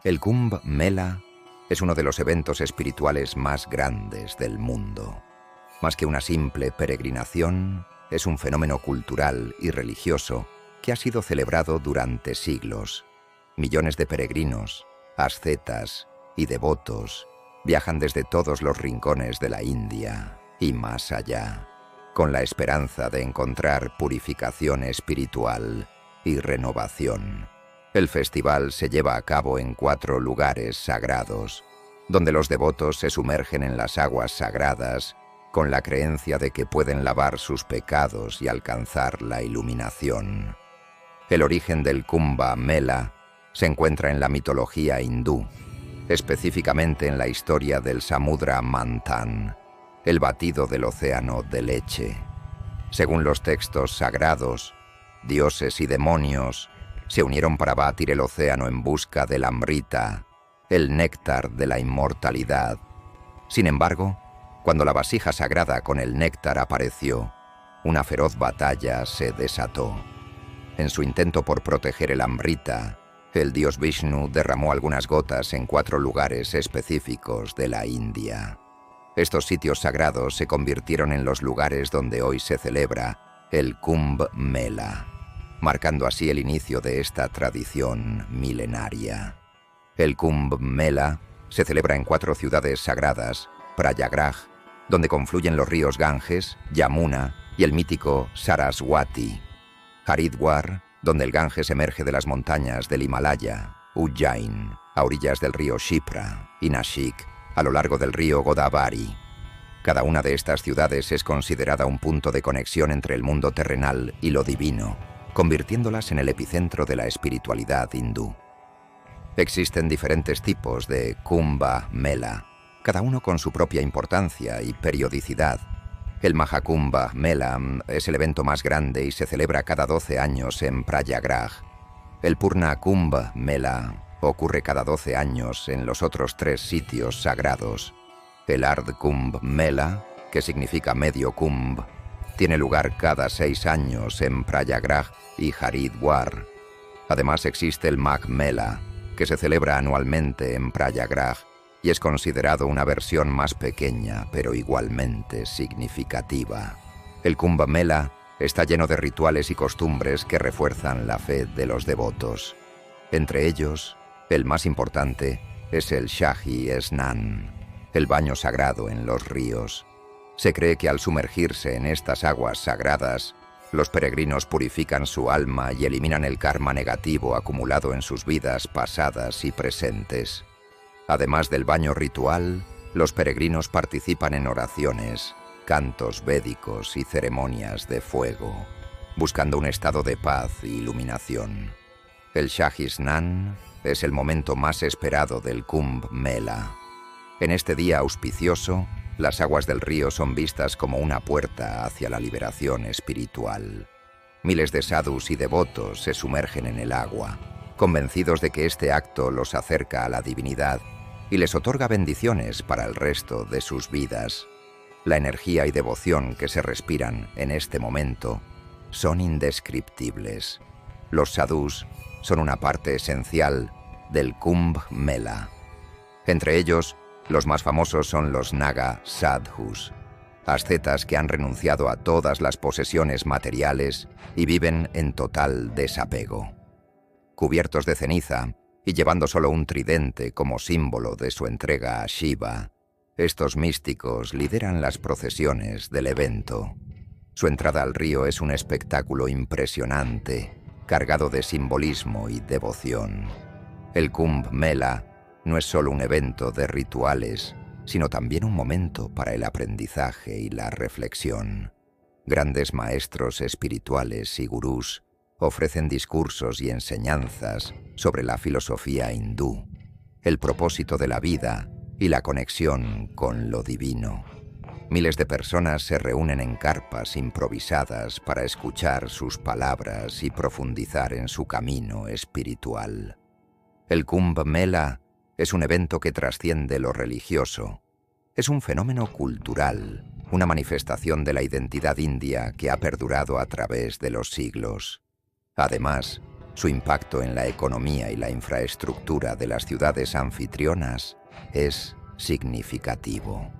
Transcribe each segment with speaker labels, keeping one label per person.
Speaker 1: El Kumbh Mela es uno de los eventos espirituales más grandes del mundo. Más que una simple peregrinación, es un fenómeno cultural y religioso que ha sido celebrado durante siglos. Millones de peregrinos, ascetas y devotos viajan desde todos los rincones de la India y más allá, con la esperanza de encontrar purificación espiritual y renovación. El festival se lleva a cabo en 4 lugares sagrados, donde los devotos se sumergen en las aguas sagradas con la creencia de que pueden lavar sus pecados y alcanzar la iluminación. El origen del Kumbh Mela se encuentra en la mitología hindú, específicamente en la historia del Samudra Manthan, el batido del océano de leche. Según los textos sagrados, dioses y demonios se unieron para batir el océano en busca del Amrita, el néctar de la inmortalidad. Sin embargo, cuando la vasija sagrada con el néctar apareció, una feroz batalla se desató. En su intento por proteger el Amrita, el dios Vishnu derramó algunas gotas en 4 lugares específicos de la India. Estos sitios sagrados se convirtieron en los lugares donde hoy se celebra el Kumbh Mela, marcando así el inicio de esta tradición milenaria. El Kumbh Mela se celebra en 4 ciudades sagradas: Prayagraj, donde confluyen los ríos Ganges, Yamuna y el mítico Saraswati; Haridwar, donde el Ganges emerge de las montañas del Himalaya; Ujjain, a orillas del río Shipra; y Nashik, a lo largo del río Godavari. Cada una de estas ciudades es considerada un punto de conexión entre el mundo terrenal y lo divino, convirtiéndolas en el epicentro de la espiritualidad hindú. Existen diferentes tipos de Kumbh Mela, cada uno con su propia importancia y periodicidad. El Mahakumbh Mela es el evento más grande y se celebra cada 12 años en Prayagraj. El Purna Kumbh Mela ocurre cada 12 años en los otros 3 sitios sagrados. El Ardh Kumbh Mela, que significa medio kumbh, tiene lugar cada 6 años en Prayagraj y Haridwar. Además existe el Magh Mela, que se celebra anualmente en Prayagraj y es considerado una versión más pequeña, pero igualmente significativa. El Kumbh Mela está lleno de rituales y costumbres que refuerzan la fe de los devotos. Entre ellos, el más importante es el Shahi Snan, el baño sagrado en los ríos. Se cree que al sumergirse en estas aguas sagradas, los peregrinos purifican su alma y eliminan el karma negativo acumulado en sus vidas pasadas y presentes. Además del baño ritual, los peregrinos participan en oraciones, cantos védicos y ceremonias de fuego, buscando un estado de paz e iluminación. El Shahi Snan es el momento más esperado del Kumbh Mela. En este día auspicioso, las aguas del río son vistas como una puerta hacia la liberación espiritual. Miles de sadhus y devotos se sumergen en el agua, convencidos de que este acto los acerca a la divinidad y les otorga bendiciones para el resto de sus vidas. La energía y devoción que se respiran en este momento son indescriptibles. Los sadhus son una parte esencial del Kumbh Mela. Entre ellos, los más famosos son los Naga Sadhus, ascetas que han renunciado a todas las posesiones materiales y viven en total desapego. Cubiertos de ceniza y llevando solo un tridente como símbolo de su entrega a Shiva, estos místicos lideran las procesiones del evento. Su entrada al río es un espectáculo impresionante, cargado de simbolismo y devoción. El Kumbh Mela no es solo un evento de rituales, sino también un momento para el aprendizaje y la reflexión. Grandes maestros espirituales y gurús ofrecen discursos y enseñanzas sobre la filosofía hindú, el propósito de la vida y la conexión con lo divino. Miles de personas se reúnen en carpas improvisadas para escuchar sus palabras y profundizar en su camino espiritual. El Kumbh Mela es un evento que trasciende lo religioso. Es un fenómeno cultural, una manifestación de la identidad india que ha perdurado a través de los siglos. Además, Su impacto en la economía y la infraestructura de las ciudades anfitrionas es significativo.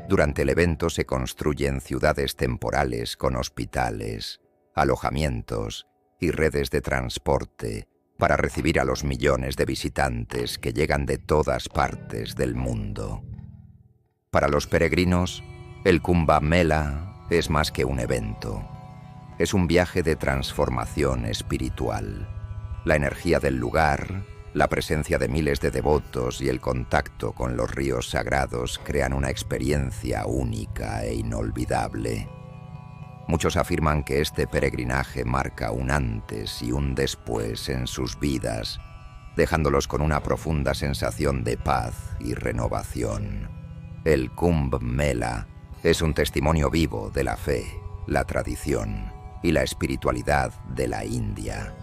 Speaker 1: Durante el evento se construyen ciudades temporales con hospitales, alojamientos y redes de transporte para recibir a los millones de visitantes que llegan de todas partes del mundo. Para los peregrinos, el Kumbh Mela es más que un evento. Es un viaje de transformación espiritual. La energía del lugar, la presencia de miles de devotos y el contacto con los ríos sagrados crean una experiencia única e inolvidable. Muchos afirman que este peregrinaje marca un antes y un después en sus vidas, dejándolos con una profunda sensación de paz y renovación. El Kumbh Mela es un testimonio vivo de la fe, la tradición y la espiritualidad de la India.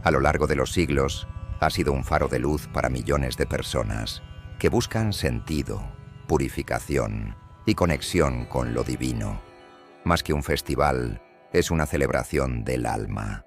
Speaker 1: A lo largo de los siglos, ha sido un faro de luz para millones de personas que buscan sentido, purificación y conexión con lo divino. Más que un festival, es una celebración del alma.